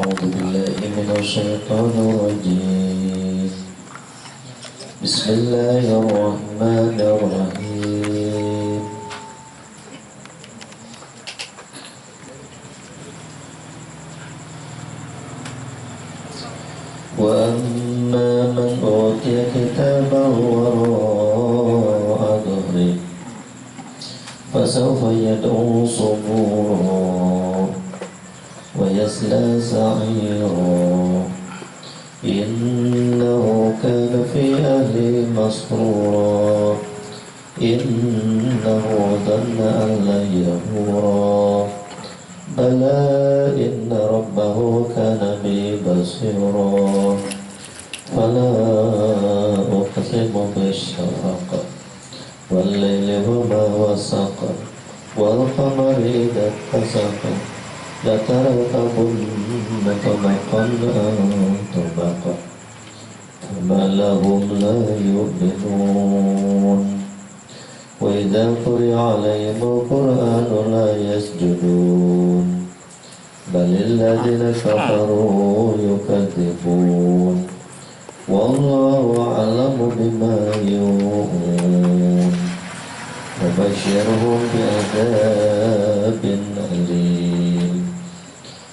أعوذ بالله من الشيطان الرجيم بسم الله الرحمن الرحيم وأما من أوتي كتابه وراء ظهره فسوف يدعو صبورا ويصلى سعيرا إنه كان في أهله مسرورا إنه ظن أن لن يحورا بلى إن ربه كان به بصيرا فلا أقسم بالشفق والليل وما وسق والقمر إذا اتسق لتركبن طبقا عن طبق فما لهم لا يؤمنون وإذا قرئ عليهم القرآن لا يسجدون بل الذين كفروا يكذبون والله أعلم بما يوعون وبشرهم بعذاب أليم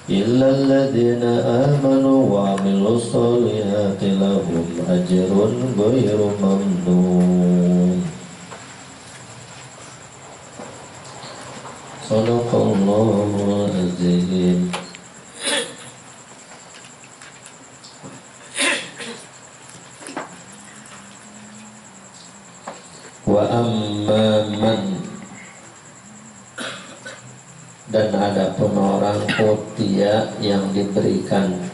إلا الذين آمنوا وعملوا الصالحات لهم أجر غير ممنون صدق الله العظيم. Wa amma man, dan ada pun orang utia yang diberikan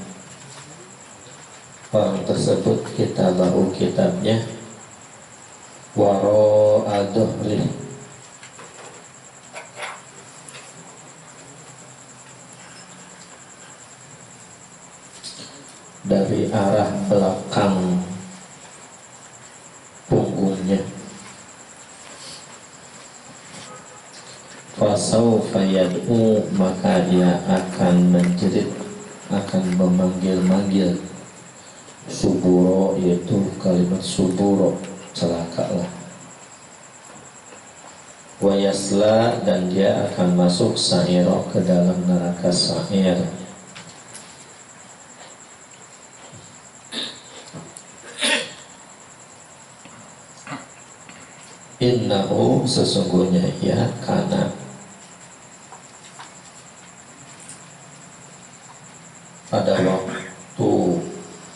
orang tersebut kitabahu kitabnya wara'a dhuhrih, dari arah belakang punggungnya. Fasaufa yad'u, maka dia akan menjerit, akan memanggil-manggil. Suburo, yaitu kalimat suburo, celakalah. Wa yasla, dan dia akan masuk sa'iro, ke dalam neraka sa'ir. Innahu, sesungguhnya ia kana, pada waktu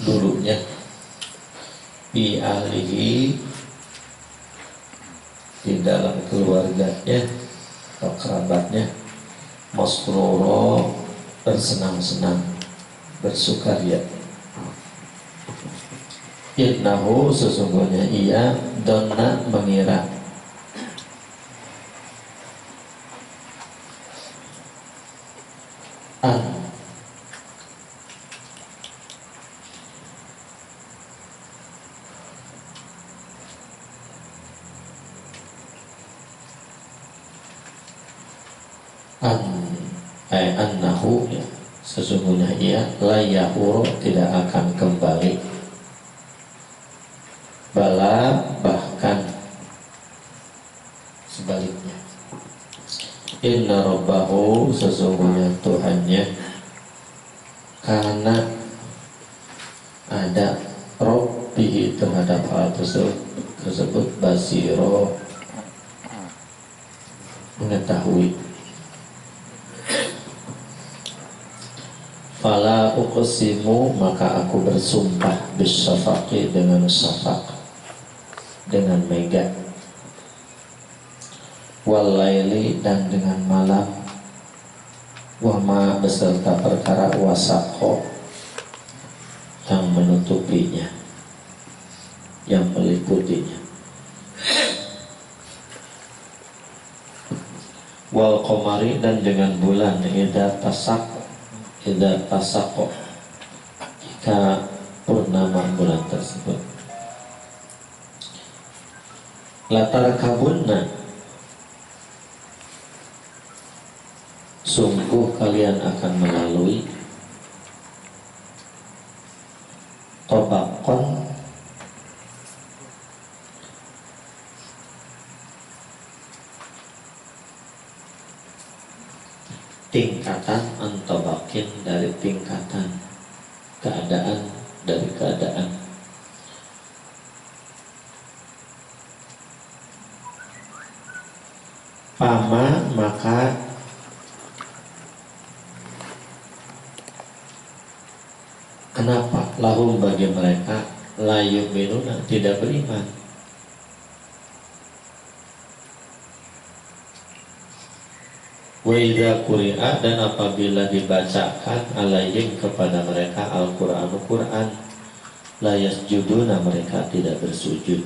dulunya, bi ahlihi, di dalam keluarganya atau kerabatnya, masruro, bersenang-senang, bersukaria. Innahu, sesungguhnya ia, donna, mengira, annahu, ya, sesungguhnya ia la yahuru, tidak akan kembali. Bala, bahkan sebaliknya. Inna rabbahu, sesungguhnya Tuhannya, karena ada rabbihi, terhadap hal tersebut basiro, mengetahui. Fala uqsimu, maka aku bersumpah bisyafaqi, dengan syafaq, dengan mega, walaili, dan dengan malam, wama, beserta perkara wasaqo, yang menutupinya, yang meliputinya, wal qamari, dan dengan bulan, idza tasaqo, jika purnama bulan tersebut. Latar kabunna, sungguh kalian akan melalui tingkatan antabakin dari tingkatan, keadaan dari keadaan. Pama maka kenapa lahum bagi mereka la yu'minuna tidak beriman. Wa idza quri'a dan apabila dibacakan alaihim kepada mereka Al-Qur'an la yasjuduna mereka tidak bersujud.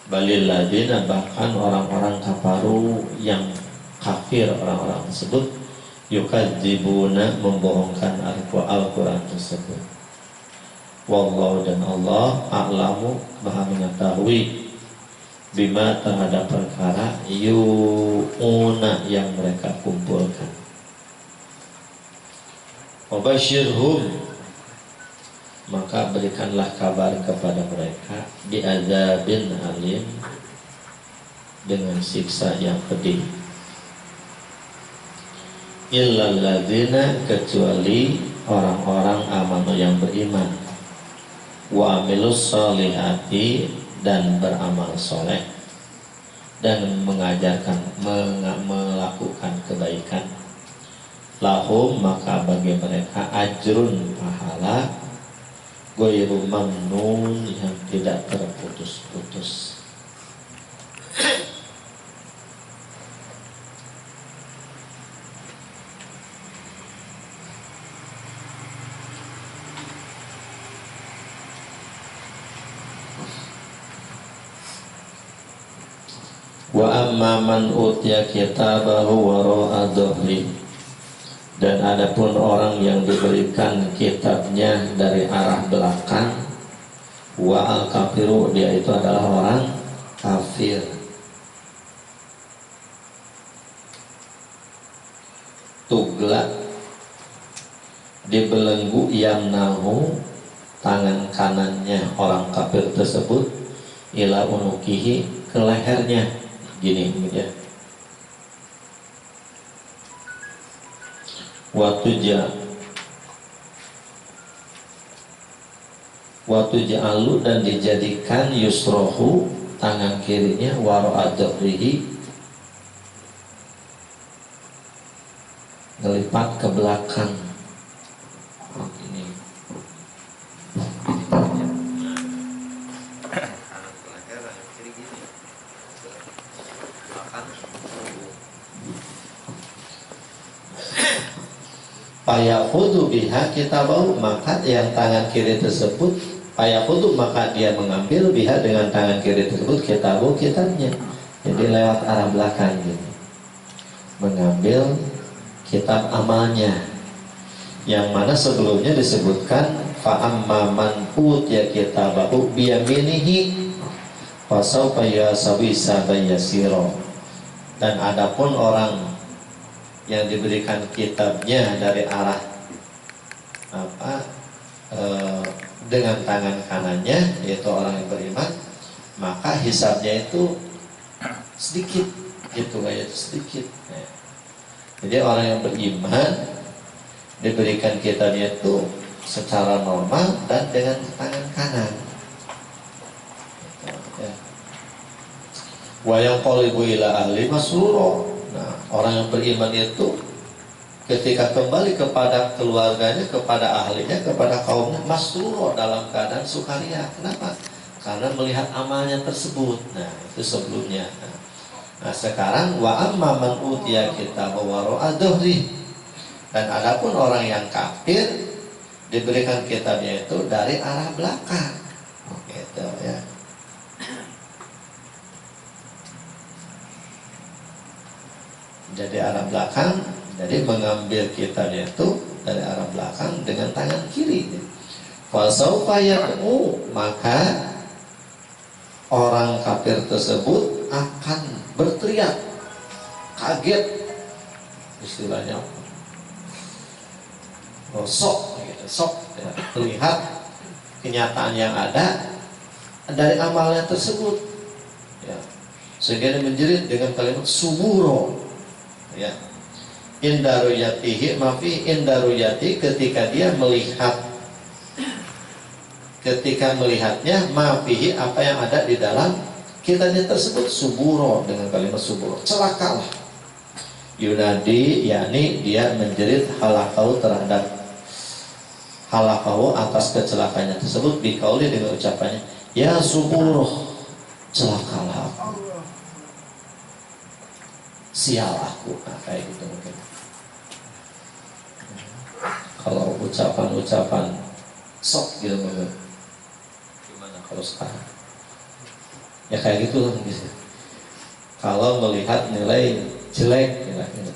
Balil ladina bahkan orang-orang kafaru yang kafir orang-orang tersebut yukadzibuna membohongkan Al-Qur'an tersebut. Wallahu dan Allah a'lamu maha mengetahui bima terhadap perkara yu'una yang mereka kumpulkan. Wabasyirhum maka berikanlah kabar kepada mereka bi'adzabin alim dengan siksa yang pedih. Illal ladzina kecuali orang-orang amanu yang beriman wa amilus solihati dan beramal soleh dan mengajarkan melakukan kebaikan. Lahum maka bagi mereka ajrun pahala ghairu mamnun yang tidak terputus-putus. Wa amma man utiya kitabahu wara'a dhahri dan adapun orang yang diberikan kitabnya dari arah belakang wa al-kafiru dia itu adalah orang kafir. Tugla dibelenggu yamnahu tangan kanannya orang kafir tersebut ila unukihi ke lehernya gini ya. Waktu ja'alu dan dijadikan yusrohu tangan kirinya wara'a dhahrihi ngelipat ke belakang. Ini payakhudhu biha kitabahu maka yang tangan kiri tersebut payakhudhu maka dia mengambil biha dengan tangan kiri tersebut kitabahu kitabnya. Jadi lewat arah belakang gitu. Mengambil kitab amalnya yang mana sebelumnya disebutkan fa amma man utiya kitabahu biyaminihi fa sawfa yasawi sabayasira dan adapun orang yang diberikan kitabnya dari arah dengan tangan kanannya yaitu orang yang beriman maka hisabnya itu sedikit gitu kayak sedikit. Jadi orang yang beriman diberikan kitabnya itu secara normal dan dengan tangan kanan. Wa yanqalibu ila ahli masrura. Nah, orang yang beriman itu ketika kembali kepada keluarganya, kepada ahlinya, kepada kaumnya masrura dalam keadaan sukaria. Kenapa? Karena melihat amalnya tersebut. Nah, itu sebelumnya. Nah, sekarang wa amma man utiya kitaba wara'a dhahri. Dan adapun orang yang kafir diberikan kitabnya itu dari arah belakang. Gitu ya. Jadi arah belakang, jadi mengambil kitabnya itu dari arah belakang dengan tangan kiri. Fasaufa yad'u maka orang kafir tersebut akan berteriak kaget istilahnya sok gitu, sok ya, melihat kenyataan yang ada dari amalnya tersebut ya. Sehingga dia menjerit dengan kalimat suburo ya. Indaruyatihi mafi indaruyati, ketika dia melihat, ketika melihatnya, mafihi apa yang ada di dalam kitanya tersebut, suburo, dengan kalimat suburo, celakalah. Yunadi, yakni dia menjerit halakau terhadap halakau atas kecelakaannya tersebut, bikauli, dengan ucapannya, ya suburo, celakalah aku, sial aku. Nah, kayak gitu mungkin. Kalau ucapan-ucapan sok gitu gimana kalau sekarang? Ya kayak gitu lah gitu. Kalau melihat nilai jelek gitu.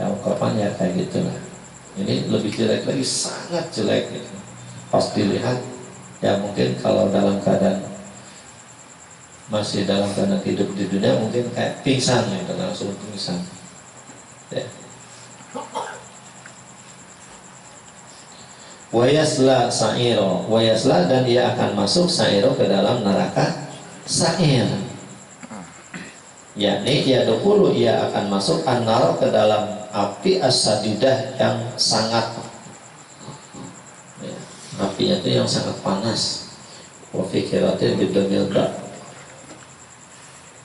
Ya ungkapannya kayak gitu lah. Ini lebih jelek lagi, sangat jelek gitu. Pas dilihat, ya mungkin kalau dalam keadaan masih dalam keadaan hidup di dunia mungkin kayak pingsan gitu, langsung pingsan. Ya. Wayasla sa'iro, wayasla, dan ia akan masuk sa'iro ke dalam neraka sa'ir. Yakni ia dahulu ia akan masuk an-nar, ke dalam api as-sadidah yang sangat, ya, apinya itu yang sangat panas. Wa fikiratin bidamil ba'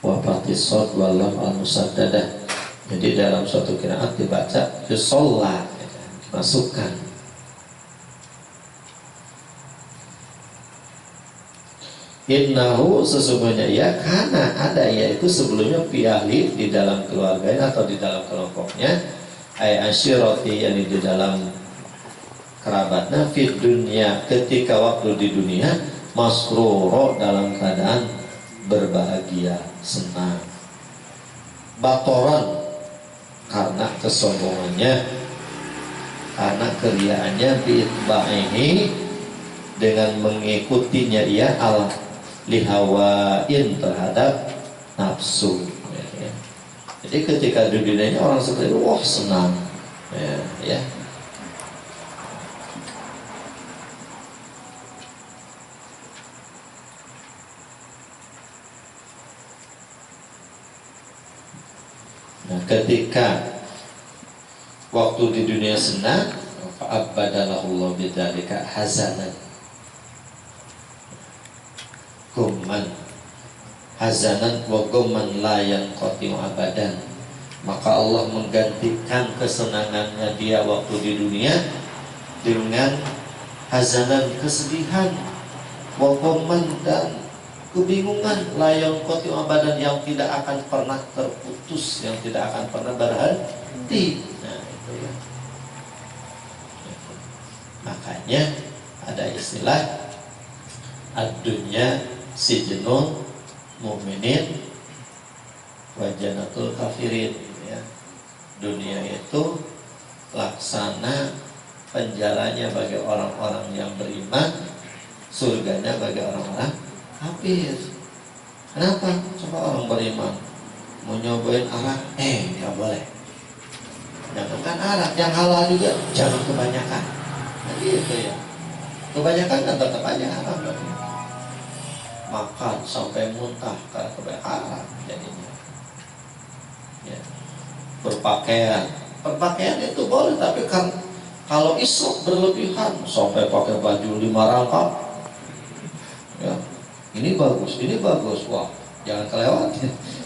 wa fatisod walam al-musaddadah. Jadi dalam suatu qiraat dibaca yusolla, masukkan. Innahu, sesungguhnya ya, karena ada yaitu sebelumnya piahli, di dalam keluarganya atau di dalam kelompoknya, ay asyirati, yakni di dalam kerabatnya, fid dunya, ketika waktu di dunia, masruro, dalam keadaan berbahagia, senang, batoran, karena kesombongannya, karena keriaannya, bi'itba'ihi, dengan mengikutinya ia al lihawain, terhadap nafsu, ya. Jadi ketika di dunia orang seperti itu, wah senang, ya. Nah, ketika waktu di dunia senang, fa'abadalahullah bidzalika hazanan, gumman, hazanan wa gumman la yanqati abadan, maka Allah menggantikan kesenangannya dia waktu di dunia dengan hazanan, kesedihan, wa gumman, dan kebingungan, la yanqati abadan, yang tidak akan pernah terputus, yang tidak akan pernah berhenti. Nah, itu ya. Makanya ada istilah ad-dunya sijnul mu'minin wa jannatul kafirin, ya. Dunia itu laksana penjaranya bagi orang-orang yang beriman, surganya bagi orang-orang kafir. Kenapa? Coba orang beriman mau nyobain arak, nggak boleh. Jangankan arak, yang halal juga jangan kebanyakan. Nah, gitu ya. Kebanyakan kan tetap aja haram berarti. Makan sampai muntah karena kebanyakan jadinya. Ya. Berpakaian itu boleh, tapi kan kalau israf berlebihan sampai pakai baju 5 rangkap, ya, ini bagus, wah jangan kelewat.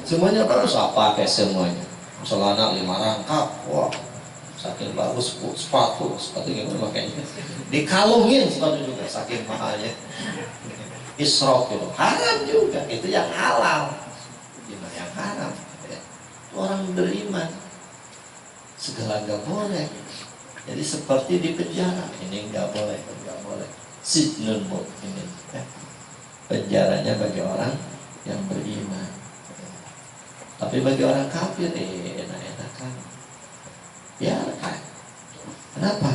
Semuanya bagus, pakai semuanya. Celana 5 rangkap, wah saking bagus, sepatu gimana makanya dikalungin sepatu juga saking mahalnya. Israf itu haram juga, itu yang halal, gimana yang haram ya. Orang beriman segala nggak boleh, jadi seperti di penjara, ini nggak boleh. Sijnul mu'minin, ya. Penjaranya bagi orang yang beriman, tapi bagi orang kafir enak-enakan, biarkan. Kenapa?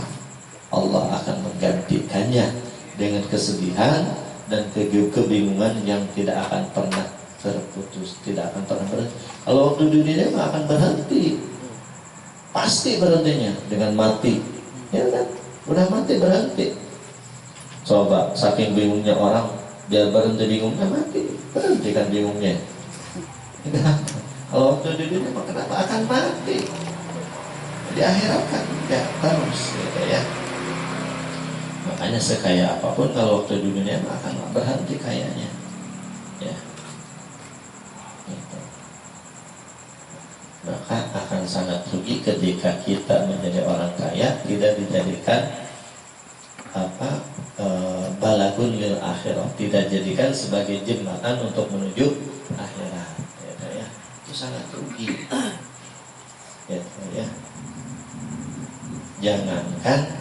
Allah akan menggantikannya dengan kesedihan dan kebingungan yang tidak akan pernah terputus, tidak akan pernah berhenti. Kalau waktu dunia mah akan berhenti, pasti berhentinya dengan mati, ya kan? Udah mati berhenti. Coba saking bingungnya orang, biar berhenti bingungnya mati, berhentikan bingungnya. Kalau waktu di dunia mah kenapa akan mati? Di akhirat kan ya terus gitu ya. Makanya sekaya apapun kalau waktu di dunia mah akan berhenti kayanya. Ya. Gitu. Maka akan sangat rugi ketika kita menjadi orang kaya tidak dijadikan balagun lil akhirah, tidak jadikan sebagai jembatan untuk menuju akhirat. Ya. Itu sangat rugi. Ya. Jangankan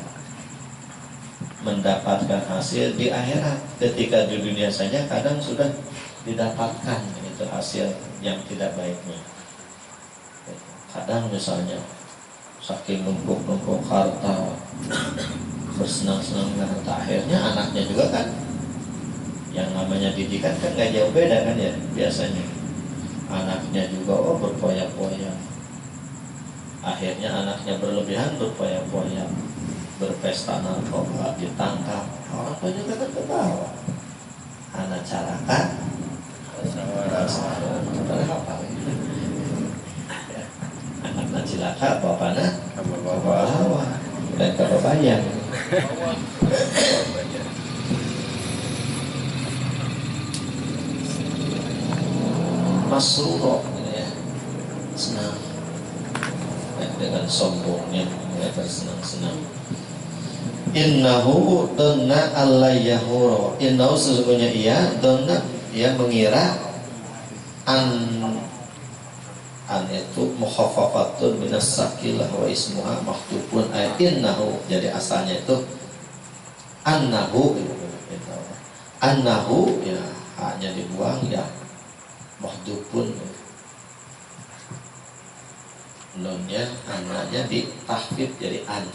mendapatkan hasil di akhirat, ketika di dunia saja kadang sudah didapatkan itu hasil yang tidak baiknya. Kadang misalnya saking numpuk-numpuk harta, bersenang-senang dengan harta, akhirnya anaknya juga kan yang namanya didikan kan gak jauh beda kan ya biasanya. Anaknya juga berpoya-poya, akhirnya anaknya berlebihan berpoya-poya, berpesta narkoba, ditangkap, orang tua juga kan ke bawah. Anak carakan anak cilaka bapaknya ke bawah dan ke bayang. Masruro ya, senang dengan sombongnya ya, bersenang-senang. Innahu dhanna alla yahura, innahu sesungguhnya ia dhanna ia mengira an itu mukhaffafatun minas sakilah wa ismuha maktubun innahu, jadi asalnya itu annahu ya hanya dibuang ya mahdubun, nunnya anaknya ditahfidz jadi an.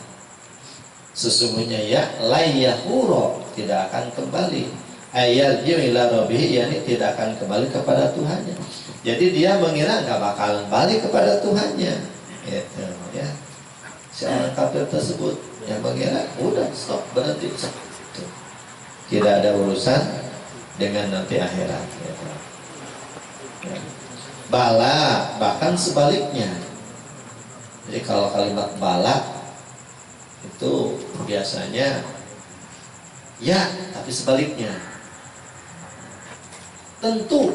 Sesungguhnya ya layahuro tidak akan kembali, ayarji'u ila rabbih, yakni tidak akan kembali kepada Tuhannya. Jadi dia mengira nggak bakalan balik kepada Tuhannya, gitu, ya. Si orang kafir tersebut yang mengira udah stop, berhenti, tidak ada urusan dengan nanti akhirat. Gitu. Ya. Bala bahkan sebaliknya. Jadi kalau kalimat bala itu biasanya ya, tapi sebaliknya tentu.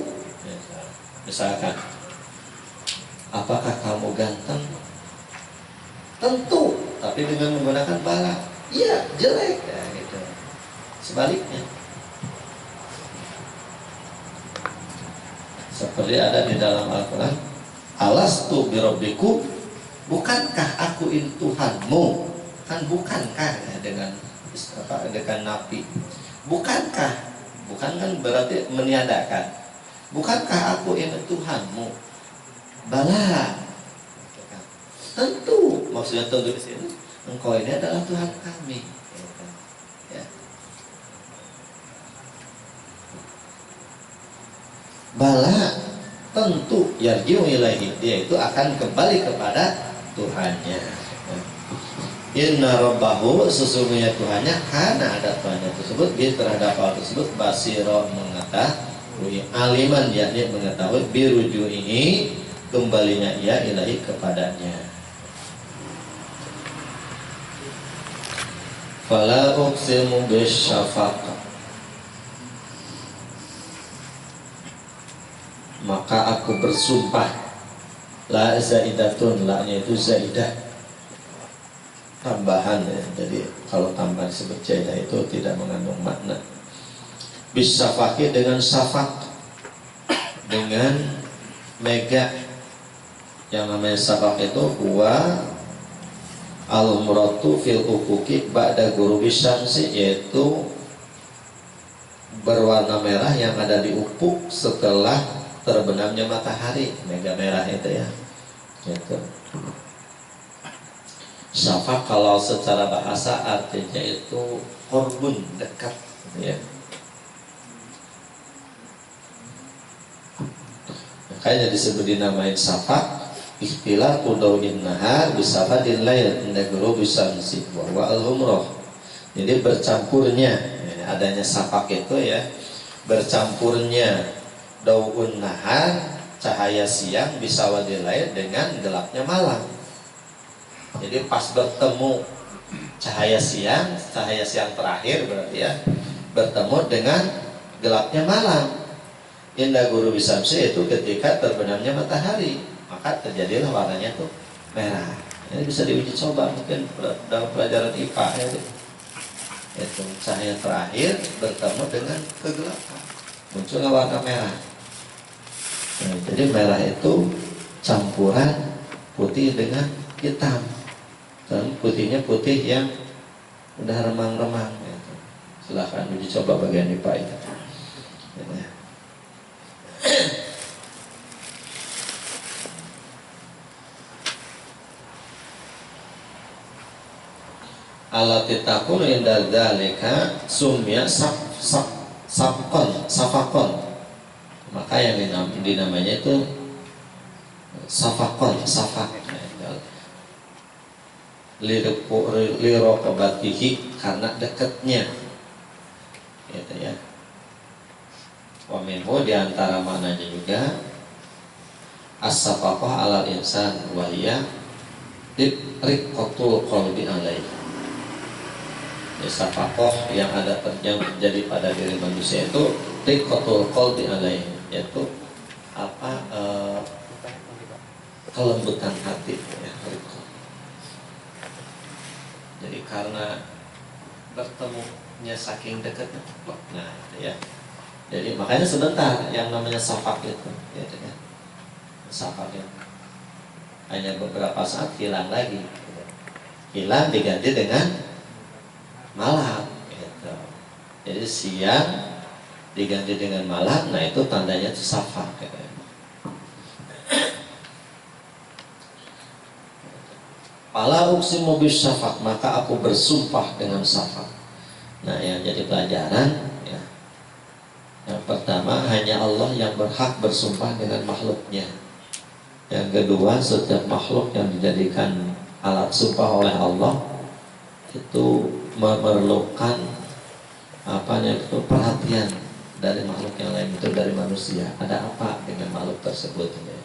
Misalkan, apakah kamu ganteng? Tentu, tapi dengan menggunakan bala, iya jelek, ya, gitu. Sebaliknya, seperti ada di dalam Al-Quran, alastu birabbikum, bukankah aku ini Tuhanmu? Kan bukankah ya, dengan nafi, bukankah, bukan kan berarti meniadakan. Bukankah aku ini Tuhanmu? Bala. Tentu, maksudnya tentu di sini, engkau ini adalah Tuhan kami. Ya. Bala, tentu yarji'u ilaihi, dia itu akan kembali kepada Tuhannya. Inna rabbahu, sesungguhnya Tuhannya, karena ada Tuhannya tersebut, dia terhadap hal tersebut basiro, mengetahui, aliman, yakni mengetahui, biruju'ihi, kembalinya ia ilahi kepadanya. Fala uqsimu bisyafaq, maka aku bersumpah, la zaidatun, la-nya itu zaidah, tambahan ya. Jadi kalau tambahan disebut zaidah itu tidak mengandung makna. Bisafaki, dengan safak, dengan mega. Yang namanya safak itu huwa al-muratu fil ufuki ba'da gurubi syamsi, yaitu berwarna merah yang ada di ufuk setelah terbenamnya matahari. Mega merah itu ya, gitu. Safak kalau secara bahasa artinya itu korbun, dekat, ya. Makanya disebut dinamain safak, ikhtilaf udawin nahar bisafadil lail inda ghurubi syamsi wa huwa al-humrah. Jadi bercampurnya, adanya safak itu ya, bercampurnya daun nahar cahaya siang bisa wadilai dengan gelapnya malam. Jadi pas bertemu cahaya siang terakhir berarti ya, bertemu dengan gelapnya malam. Indah guru bisamsi itu ketika terbenamnya matahari, maka terjadilah warnanya tuh merah. Ini bisa diuji coba mungkin dalam pelajaran IPA ya. Itu cahaya terakhir bertemu dengan kegelapan, muncullah warna merah. Nah, jadi merah itu campuran putih dengan hitam, dan putihnya putih yang udah remang-remang gitu. Silahkan uji coba bagian IPA itu ya. Alati takunu inda dzalika sumya safakon. Maka yang dinamanya itu safak lirokobatihi karena dekatnya gitu ya. Wa minhu diantara maknanya juga as-safaqah alal insan wa hiya riqqatul qalbi alaihi. Safaqah yang terjadi pada diri manusia itu riqqatul qalbi alaihi, yaitu kelembutan hati ya, jadi karena bertemunya saking dekatnya, nah ya, jadi makanya sebentar yang namanya safaq itu ya, safaq itu hanya beberapa saat hilang lagi, hilang diganti dengan malam gitu. Jadi siang diganti dengan malam, nah itu tandanya itu safaq gitu. Fala uqsimu bisyafaq, maka aku bersumpah dengan safaq. Nah, yang jadi pelajaran ya, yang pertama hanya Allah yang berhak bersumpah dengan makhluknya. Yang kedua, setiap makhluk yang dijadikan alat sumpah oleh Allah itu memerlukan itu perhatian dari makhluk yang lain, itu dari manusia. Ada apa dengan makhluk tersebut ini?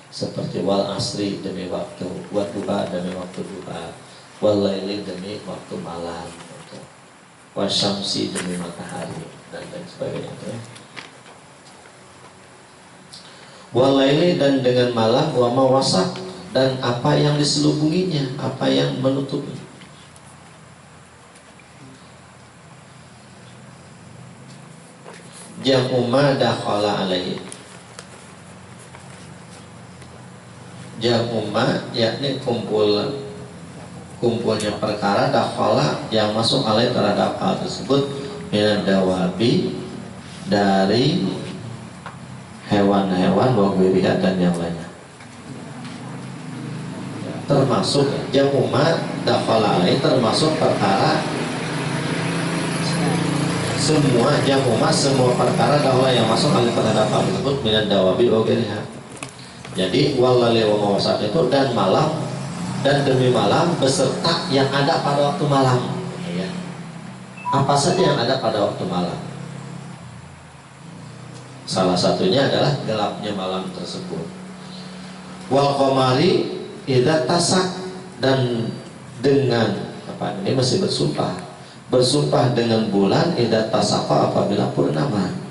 Seperti wal asri demi waktu, wal duha demi waktu duha, wal laili demi waktu malam, wal syamsi demi matahari, dan lain sebagainya. Wal laili dan dengan malam, wa ma wasak dan apa yang diselubunginya, apa yang menutupi. Jam'u ma dakhala alaihi. Jam'u ma yakni kumpulnya perkara dakhala yang masuk alaihi terhadap hal tersebut minad dawabi dari hewan-hewan wa ghiriha dan yang lainnya. Termasuk jam'u ma dakhala alaihi termasuk perkara semua jam'u semua perkara dakhala yang masuk alaihi terhadap hal tersebut minad dawabi wa ghiriha. Jadi walali wa mawasak itu dan malam dan demi malam beserta yang ada pada waktu malam ya. Apa saja yang ada pada waktu malam? Salah satunya adalah gelapnya malam tersebut. Wal qamari idza tasak, dan dengan ini masih bersumpah dengan bulan idza tasaqa apabila purnama.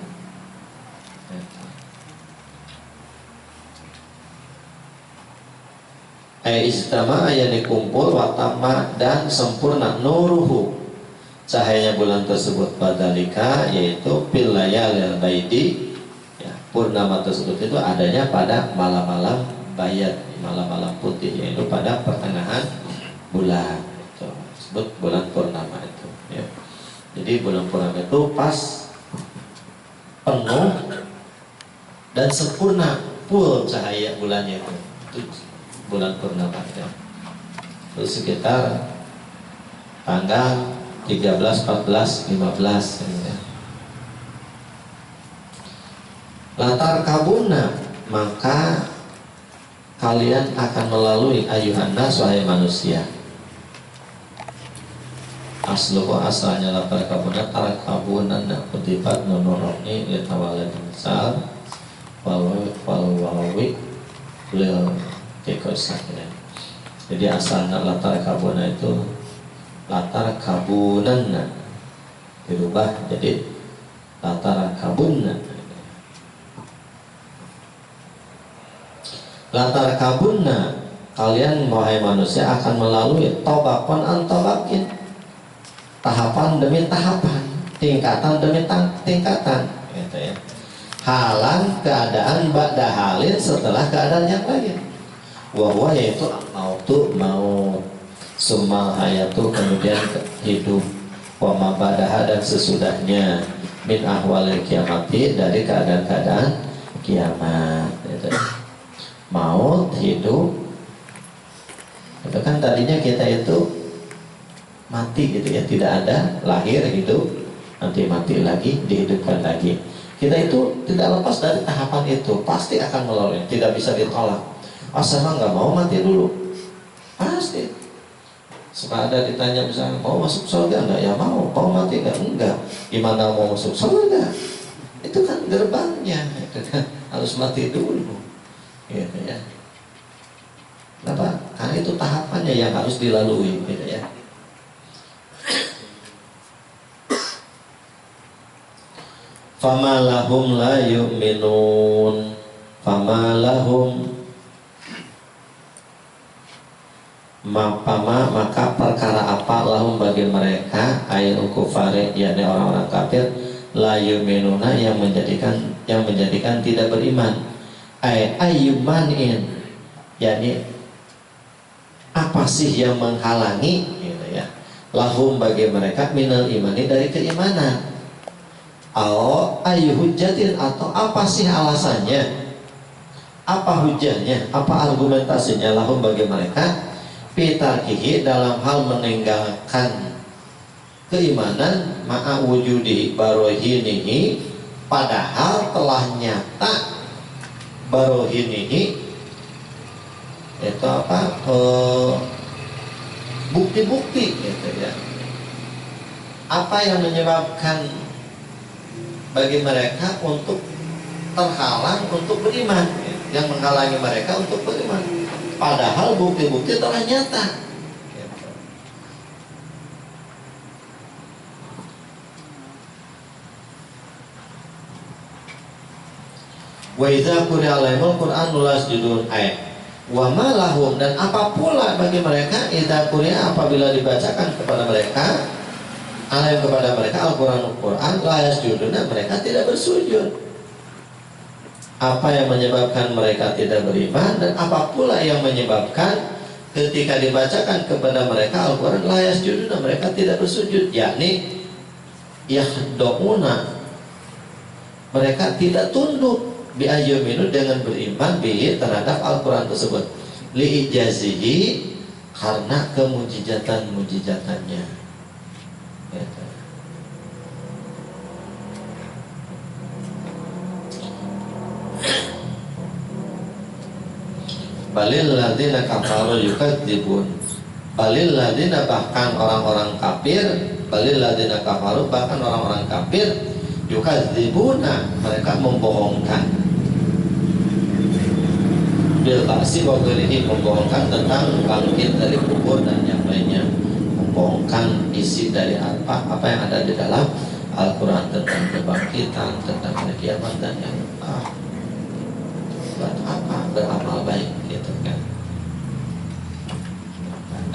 Ijtama yang dikumpul watama dan sempurna nuruhu cahayanya bulan tersebut badalika, yaitu fil layalil baidi ya, purnama tersebut itu adanya pada malam-malam bayat, malam-malam putih, yaitu pada pertengahan bulan itu disebut bulan purnama itu ya. Jadi bulan purnama itu pas penuh dan sempurna full cahaya bulannya itu bulan purnama ya. Terus sekitar tanggal 13, 14, 15 ya. Latar kabuna, maka kalian akan melalui ayuhan nas wahai manusia. Asluhu asalnya latar kabuna tarak kabunan kutibat nunuroni litawalad misal wawi lil kekosaknya. Jadi asalnya latar kabuna itu latar kabunanna dirubah jadi latar kabunna. Latar kabunna, kalian wahai manusia akan melalui tobakon antobakin, tahapan demi tahapan, tingkatan demi tingkatan, gitu ya. Halan keadaan ba'da halin setelah keadaan yang lain. Wahwa yaitu mau summa hayatu kemudian hidup, wa ma ba'daha dan sesudahnya, min ahwalil kiamati dari keadaan-keadaan kiamat, gitu. Maut, hidup, itu kan tadinya kita itu mati gitu ya, tidak ada, lahir, hidup, nanti mati lagi, dihidupkan lagi. Kita itu tidak lepas dari tahapan itu, pasti akan melalui, tidak bisa ditolak. Sama nggak mau mati dulu, pasti. Suka ada ditanya misalnya, mau masuk surga nggak? Ya mau mati nggak? Enggak. Gimana mau masuk surga? Itu kan gerbangnya, itu kan harus mati dulu. Gitu ya. Kenapa? Karena itu tahapannya yang harus dilalui, gitu ya. Famalahum la yu'minun, famalahum maka perkara apa lahum bagi mereka ayul kufari, yakni orang-orang kafir, la yu'minuna yang menjadikan tidak beriman. Ayyumanin, yakni apa sih yang menghalangi, gitu ya, lahum bagi mereka minal imani dari keimanan. Ayyuhujjatin, atau apa sih alasannya, apa hujahnya, apa argumentasinya lahum bagi mereka pitarkihi dalam hal meninggalkan keimanan ma'a wujudi barohinihi, padahal telah nyata barohinihi itu apa, bukti-bukti, gitu ya. Apa yang menyebabkan bagi mereka untuk terhalang untuk beriman, yang menghalangi mereka untuk beriman, padahal bukti-bukti telah nyata. Wa idza quri'a alaihimul Qur'an lasjudun wa ma lahum, dan apa pula bagi mereka idza quri'a apabila dibacakan kepada mereka alaihim kepada mereka Al-Qur'an la yasjudun, mereka tidak bersujud. Apa yang menyebabkan mereka tidak beriman, dan apa pula yang menyebabkan ketika dibacakan kepada mereka Al-Qur'an la yasjudun, mereka tidak bersujud, yakni yahda'una, mereka tidak tunduk bi'ayyuminu dengan beriman bihi terhadap Al-Quran tersebut, li'ijazihi karena kemujizatan-mujizatannya, gitu. Balil ladzina kafaru yukadzibun, balil ladzina, bahkan orang-orang kafir, balil ladzina kafaru, bahkan orang-orang kafir yukadzibuna, mereka membohongkan bil ba'si wa ghairihi, membohongkan tentang bangkit dari kubur dan yang lainnya, membohongkan isi dari apa yang ada di dalam Al-Quran tentang kebangkitan, tentang hari kiamat dan yang buat apa, beramal baik, gitu kan.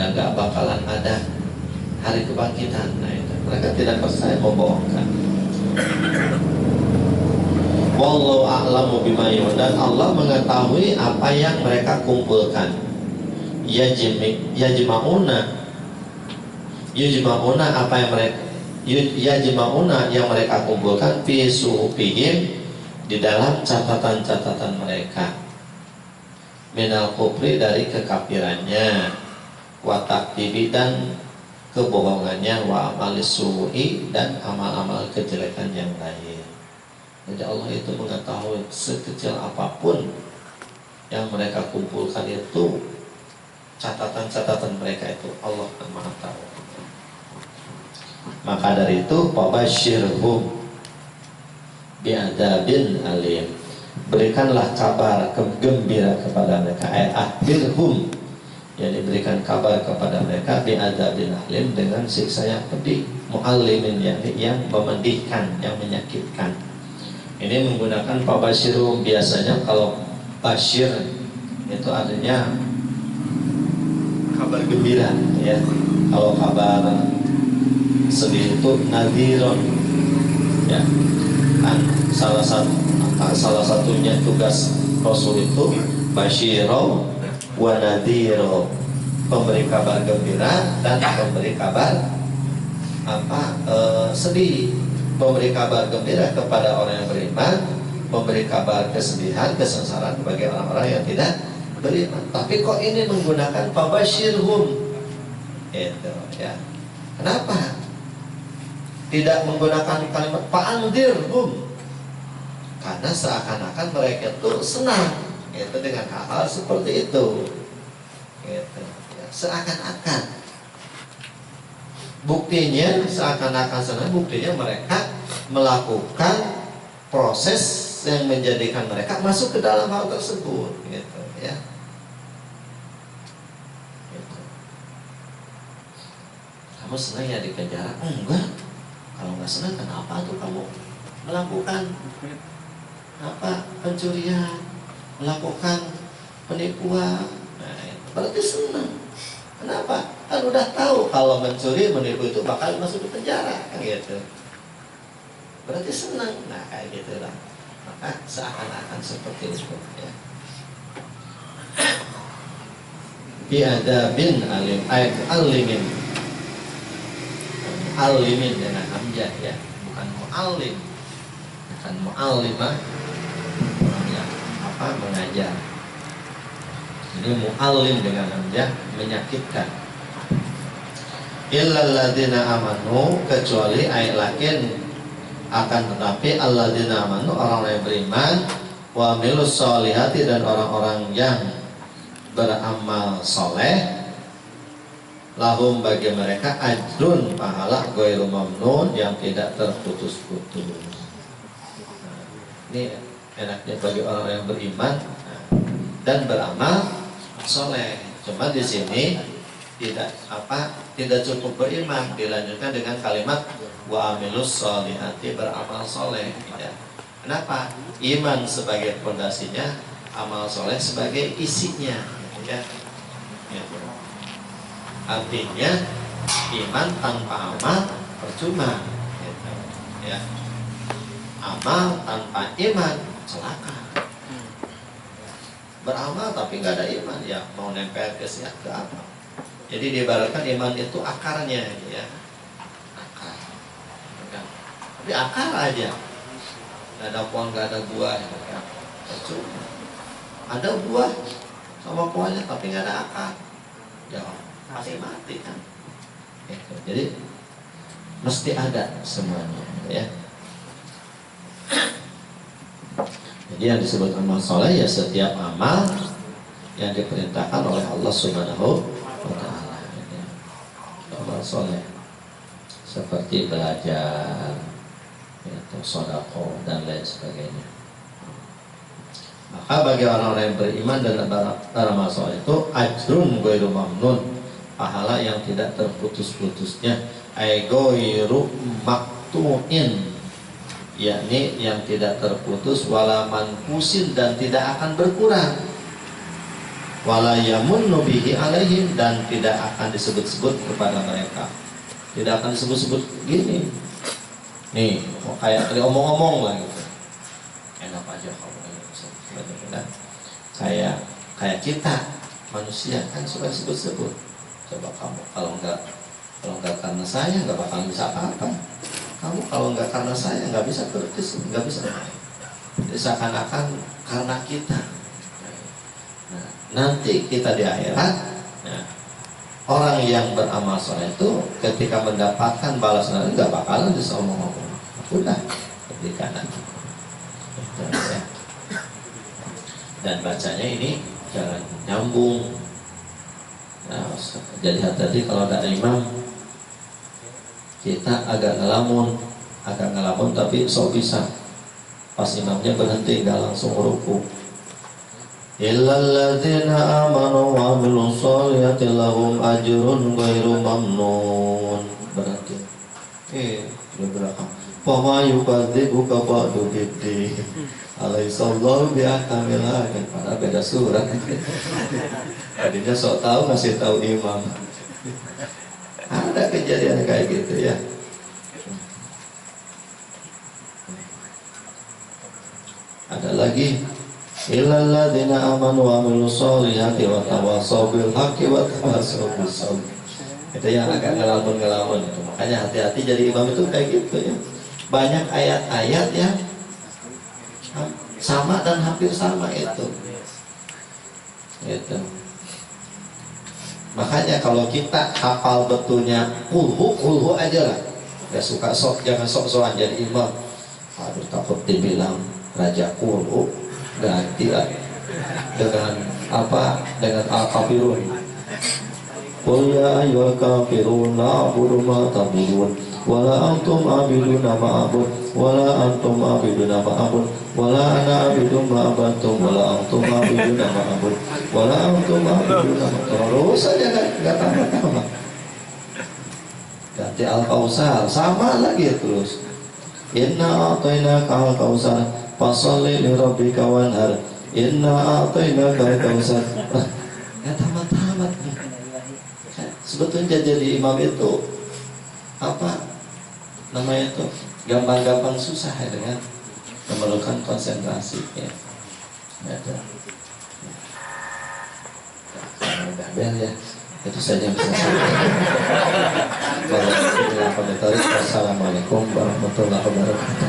Dan gak bakalan ada hari kebangkitan. Nah itu mereka tidak percaya, membohongkan. Wallahu a'lamu bima yu'un, dan Allah mengetahui apa yang mereka kumpulkan. Yajma'una apa yang mereka yajma'una yang mereka kumpulkan fi suhufihim, di dalam catatan-catatan mereka, minal kufri, dari kekafirannya, wa takdibi, dan kebohongannya, wa amalis su'i, dan amal-amal kejelekan yang lain. Jadi Allah itu mengetahui sekecil apapun yang mereka kumpulkan itu, catatan-catatan mereka itu Allah yang Maha tahu. Maka dari itu, fabasyirhum bi'adzabin alim, berikanlah kabar gembira kepada mereka, akhbirhum, jadi berikan kabar kepada mereka bi'adzabil alim, dengan siksa yang pedih, mu'allimin, yakni yang memedihkan, yang menyakitkan. Ini menggunakan fabasyirum. Biasanya kalau basyir itu artinya kabar gembira, ya. Kalau kabar sedih itu nadhiron, ya. Kan salah satunya tugas Rasul itu basyiro wa nadhiro, pemberi kabar gembira dan pemberi kabar sedih. Memberi kabar gembira kepada orang yang beriman, memberi kabar kesedihan, kesengsaraan bagi orang-orang yang tidak beriman. Tapi kok ini menggunakan fabasyirhum, itu, ya. Kenapa tidak menggunakan kalimat fa'andirhum? Karena seakan-akan mereka itu senang, itu dengan hal-hal seperti itu, gitu, ya. Seakan-akan. Buktinya seakan-akan senang, buktinya mereka melakukan proses yang menjadikan mereka masuk ke dalam hal tersebut, gitu, ya. Gitu. Kamu senang ya di penjara? Enggak. Kalau nggak senang, kenapa tuh kamu melakukan pencurian, melakukan penipuan? Nah, berarti senang. Kenapa? Kan udah tahu kalau mencuri, menipu itu bakal masuk ke penjara, kan gitu. Berarti senang. Nah, kayak gitu lah. Maka seakan-akan seperti itu, ya. Bi'adabin alim, alimin, alimin dengan hamzah, ya, bukan mu'allim, bukan mu'allimah, orang yang mengajar. Ini mu'allim dengan hamzah, menyakitkan. Illal ladzina amanu, kecuali ayat lakin, akan tetapi alladzina amanu, orang yang beriman, wa amilus sholihati, dan orang-orang yang beramal soleh, lahum, bagi mereka ajrun, pahala ghairu mamnun, yang tidak terputus-putus. Nah, ini enaknya bagi orang yang beriman dan beramal soleh. Cuma di sini tidak cukup beriman, dilanjutkan dengan kalimat wa amilus sholihati, beramal soleh, ya. Kenapa? Iman sebagai fondasinya, amal soleh sebagai isinya, ya. Artinya iman tanpa amal percuma, gitu, ya. Amal tanpa iman celaka. Beramal tapi nggak ada iman, ya mau nempel ke siat ke apa? Jadi diibaratkan iman itu akarnya, ya. Akar. Tapi akar aja. Nggak ada pohon, nggak ada buah, ya. Percuma. Ada buah sama pohonnya tapi nggak ada akar, ya pasti mati kan. Jadi mesti ada semuanya, ya. Jadi yang disebut amal soleh, ya setiap amal yang diperintahkan oleh Allah Subhanahu wa Ta'ala, ya. Amal soleh seperti belajar, ya, sedekah dan lain sebagainya. Maka bagi orang-orang yang beriman dan beramal soleh itu ajrun ghairu mamnun, pahala yang tidak terputus-putusnya, ay ghairu maqtu'in, yakni yang tidak terputus, wala manqusin, dan tidak akan berkurang, wala yamunnu bihi alaihim, dan tidak akan disebut-sebut kepada mereka. Tidak akan disebut-sebut gini. Nih, kayak tadi omong-omong lah gitu. Enak aja kamu kayak kita manusia kan suka disebut-sebut. Coba kamu kalau enggak karena saya nggak bakal bisa apa-apa. Kamu kalau nggak karena saya nggak bisa terus, nggak bisa. Seakan-akan karena kita. Nah, nanti kita di akhirat, nah, orang yang beramal soleh itu ketika mendapatkan balasan nggak bakalan disomong-omong. Udah, ketika nanti. Dan bacanya ini jangan nyambung. Nah, jadi hati-hati kalau ada imam. Kita agak ngelamun tapi sok bisa. Pas imamnya berhenti nggak langsung ruku. Illal ladzina amanu wa amilus sholihati lahum ajrun ghairu mamnun. Berarti di belakang. Fama yukadzibuka ba'du biddin. Alaihissallahu bi'akamil hakim. Padahal beda surat. Tadinya sok tahu ngasih tahu imam. Ada kejadian kayak gitu ya. Ada lagi, illal ladzina amanu wa amilus sholihati wa tawassaw bil haqqi wa tawassaw bis sabr. Itu yang agak ngelamun itu. Makanya hati-hati jadi imam itu kayak gitu ya. Banyak ayat-ayat yang sama dan hampir sama itu. Gitu. Makanya kalau kita hafal betulnya kulhu aja lah. Ya suka sok, jangan sok-sokan jadi imam. Aduh, takut dibilang raja kulhu, ganti lah dengan apa? Dengan al-kafirun. Qul ya ayyuhal kafirun la a'budu ma ta'budun wala antum a'biduna ma a'bud wala antum a'biduna ma a'bud wala ana a'budu ma abattum wala antum a'biduna ma a'bud wala antum a'biduna ma. Terus saja enggak tambah-tambah. Ganti al-kausar sama lagi terus. Inna a'tainaka al-kausar fasalli li rabbika wanhar. Inna a'tainaka al-kausar. Enggak tamat-tamat. Sebetulnya jadi imam itu apa namanya itu gampang-gampang susah ya, dengan memerlukan konsentrasi ya. Ada. Bel ya. Itu saja yang bisa saya sampaikan. Assalamualaikum warahmatullahi wabarakatuh.